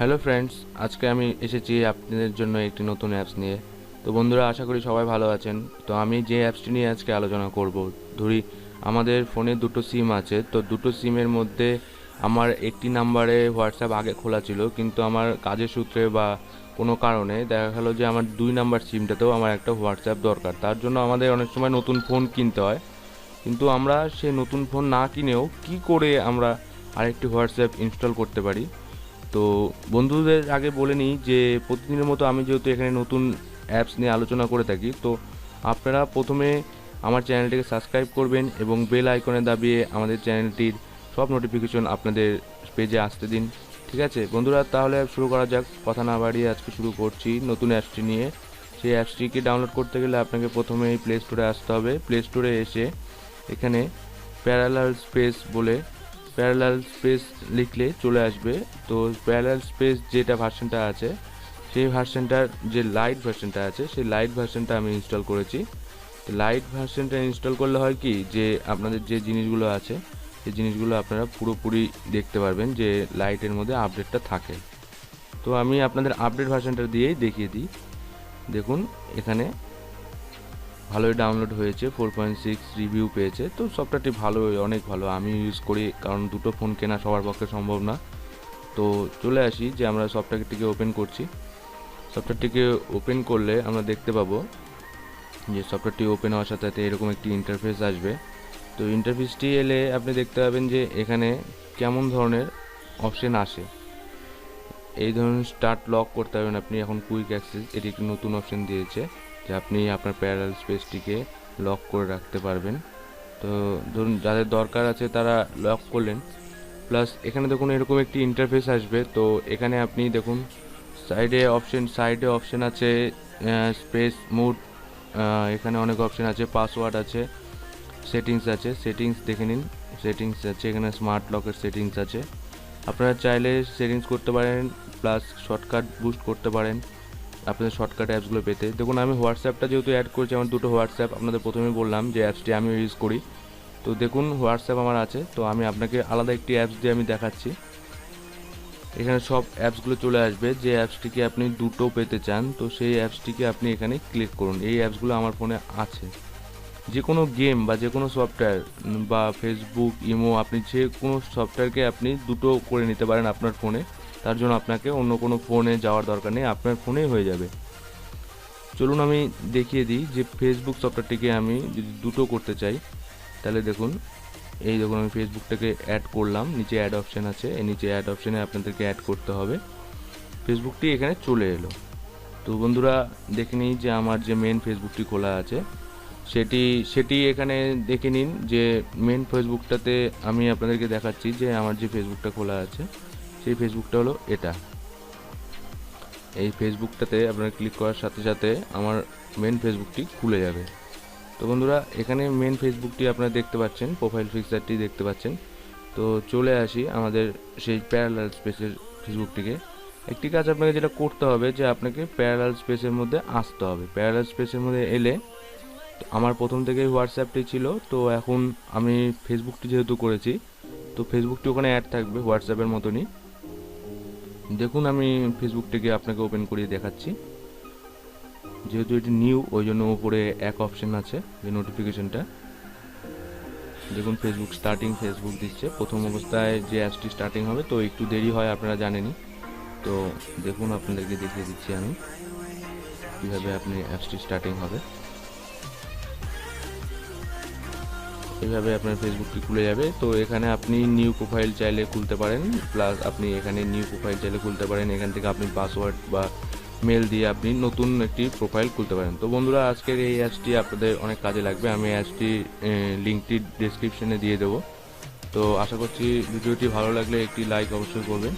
Hello friends, আজকে আমি এসেছি আপনাদের জন্য একটি নতুন অ্যাপস নিয়ে। তো বন্ধুরা, আশা করি সবাই ভালো আছেন। তো আমি যে অ্যাপসটি নিয়ে আজকে আলোচনা করব, ধরি আমাদের ফোনে দুটো সিম আছে, তো দুটো সিমের মধ্যে আমার একটি নাম্বারে হোয়াটসঅ্যাপ আগে খোলা ছিল, কিন্তু আমার কাজের সূত্রে বা কোনো কারণে দেখা গেলো যে আমার 2 নাম্বার সিমটাতেও আমার একটা হোয়াটসঅ্যাপ দরকার। তার জন্য আমাদের অনেক সময় নতুন ফোন কিনতে হয়, কিন্তু আমরা সে নতুন ফোন না কিনেও কি করে আমরা আরেকটি হোয়াটসঅ্যাপ ইনস্টল করতে পারি। তো বন্ধুদের আগে বলে নিই যে প্রতিদিনের মতো আমি যেহেতু এখানে নতুন অ্যাপস নিয়ে আলোচনা করে থাকি, তো আপনারা প্রথমে আমার চ্যানেলটিকে সাবস্ক্রাইব করবেন এবং বেল আইকনে দাবিয়ে আমাদের চ্যানেলটির সব নোটিফিকেশন আপনাদের পেজে আসতে দিন। ঠিক আছে বন্ধুরা, তাহলে শুরু করা যাক। কথা না বাড়িয়ে আজকে শুরু করছি নতুন অ্যাপসটি নিয়ে। সেই অ্যাপসটিকে ডাউনলোড করতে গেলে আপনাকে প্রথমেই প্লে স্টোরে আসতে হবে। প্লে স্টোরে এসে এখানে প্যারালাল স্পেস বলে প্যারালাল স্পেস লিখলে চলে আসবে। তো প্যারালাল স্পেস যেটা ভার্সনটা আছে, সেই ভার্সনটার যে লাইট ভার্সনটা আছে, সেই লাইট ভার্সনটা আমি ইনস্টল করেছি। তো লাইট ভার্সনটা ইনস্টল করলে হয় কি, যে আপনাদের যে জিনিসগুলো আছে সেই জিনিসগুলো আপনারা পুরোপুরি দেখতে পারবেন যে লাইটের মধ্যে আপডেটটা থাকে। তো আমি আপনাদের আপডেট ভার্সনটা দিয়েই দেখিয়ে দিই। দেখুন এখানে ভালোই ডাউনলোড হয়েছে, 4.6 রিভিউ পেয়েছে। তো সফটওয়্যারটি ভালো, অনেক ভালো, আমি ইউজ করি, কারণ দুটো ফোন কেনা সবার পক্ষে সম্ভব না। তো চলে আসি যে আমরা সফটওয়্যারটিকে ওপেন করছি। সফটওয়্যারটিকে ওপেন করলে আমরা দেখতে পাবো যে সফটওয়্যারটি ওপেন হওয়ার সাথে সাথে এরকম একটি ইন্টারফেস আসবে। তো ইন্টারফেসটি এলে আপনি দেখতে পাবেন যে এখানে কেমন ধরনের অপশন আসে। এই ধরনের স্টার্ট লক করতে পারবেন আপনি। এখন কুইক অ্যাক্সেস, এটি একটি নতুন অপশন দিয়েছে যে আপনি আপনার প্যারালাল স্পেসটিকে লক করে রাখতে পারবেন। তো ধরুন যাদের দরকার আছে তারা লক করলেন। প্লাস এখানে দেখুন এরকম একটি ইন্টারফেস আসবে। তো এখানে আপনি দেখুন সাইডে অপশন আছে স্পেস মোড, এখানে অনেক অপশন আছে, পাসওয়ার্ড আছে, সেটিংস আছে। সেটিংস দেখে নিন, সেটিংস আছে এখানে, স্মার্ট লকের সেটিংস আছে। আপনারা চাইলে সেটিংস করতে পারেন, প্লাস শর্টকাট বুস্ট করতে পারেন আপনাদের শর্টকাট অ্যাপসগুলো পেতে। দেখুন আমি হোয়াটসঅ্যাপটা যেহেতু অ্যাড করেছি, আমার দুটো হোয়াটসঅ্যাপ, আপনাদের প্রথমেই বললাম যে অ্যাপসটি আমিও ইউজ করি। তো দেখুন হোয়াটসঅ্যাপ আমার আছে, তো আমি আপনাকে আলাদা একটি অ্যাপস দিয়ে আমি দেখাচ্ছি। এখানে সব অ্যাপসগুলো চলে আসবে। যে অ্যাপসটিকে আপনি দুটো পেতে চান, তো সেই অ্যাপসটিকে আপনি এখানে ক্লিক করুন। এই অ্যাপসগুলো আমার ফোনে আছে। যে কোনো গেম বা যে কোনো সফটওয়্যার বা ফেসবুক, ইমো, আপনি যে কোনো সফটওয়্যারকে আপনি দুটো করে নিতে পারেন আপনার ফোনে। তার জন্য আপনাকে অন্য কোনো ফোনে যাওয়ার দরকার নেই, আপনার ফোনেই হয়ে যাবে। চলুন আমি দেখিয়ে দিই যে ফেসবুক সফটওয়্যারটিকে আমি যদি দুটো করতে চাই, তাহলে দেখুন এই দেখুন আমি ফেসবুকটাকে অ্যাড করলাম। নিচে অ্যাড অপশান আছে, এই নিচে অ্যাড অপশানে আপনাদেরকে অ্যাড করতে হবে। ফেসবুকটি এখানে চলে এলো। তো বন্ধুরা দেখে নিই যে আমার যে মেন ফেসবুকটি খোলা আছে সেটি এখানে দেখে নিন যে মেন ফেসবুকটাতে আমি আপনাদেরকে দেখাচ্ছি যে আমার যে ফেসবুকটা খোলা আছে সেই ফেসবুকটা হলো এটা। এই ফেসবুকটাতে আপনারা ক্লিক করার সাথে সাথে আমার মেন ফেসবুকটি খুলে যাবে। তো বন্ধুরা এখানে মেন ফেসবুকটি আপনারা দেখতে পাচ্ছেন, প্রোফাইল পিকচারটি দেখতে পাচ্ছেন। তো চলে আসি আমাদের সেই প্যারালাল স্পেসের ফেসবুকটিকে। একটি কাজ আপনাকে যেটা করতে হবে, যে আপনাকে প্যারালাল স্পেসের মধ্যে আসতে হবে। প্যারালাল স্পেসের মধ্যে এলে আমার প্রথম থেকেই হোয়াটসঅ্যাপটি ছিল, তো এখন আমি ফেসবুকটি যেহেতু করেছি, তো ফেসবুকটি ওখানে অ্যাড থাকবে হোয়াটসঅ্যাপের মতনই। দেখুন আমি ফেসবুকটিকে আপনাকে ওপেন করিয়ে দেখাচ্ছি। যেহেতু এটি নিউ, ওই জন্য উপরে এক অপশন আছে যে নোটিফিকেশনটা। দেখুন ফেসবুক স্টার্টিং, ফেসবুক দিচ্ছে প্রথম অবস্থায় যে অ্যাপসটি স্টার্টিং হবে, তো একটু দেরি হয় আপনারা জানেনই। তো দেখুন আপনাদেরকে দেখিয়ে দিচ্ছি আমি কীভাবে আপনি অ্যাপসটি স্টার্টিং হবে। এইভাবে আপনার ফেসবুকটি খুলে যাবে। তো এখানে আপনি নিউ প্রোফাইল চাইলে খুলতে পারেন, প্লাস আপনি এখানে নিউ প্রোফাইল চাইলে খুলতে পারেন। এখান থেকে আপনি পাসওয়ার্ড বা মেল দিয়ে আপনি নতুন একটি প্রোফাইল খুলতে পারেন। তো বন্ধুরা আজকের এই অ্যাপসটি আপনাদের অনেক কাজে লাগবে। আমি অ্যাপসটি লিঙ্কটি ডেসক্রিপশনে দিয়ে দেবো। তো আশা করছি ভিডিওটি ভালো লাগলে একটি লাইক অবশ্যই করবেন।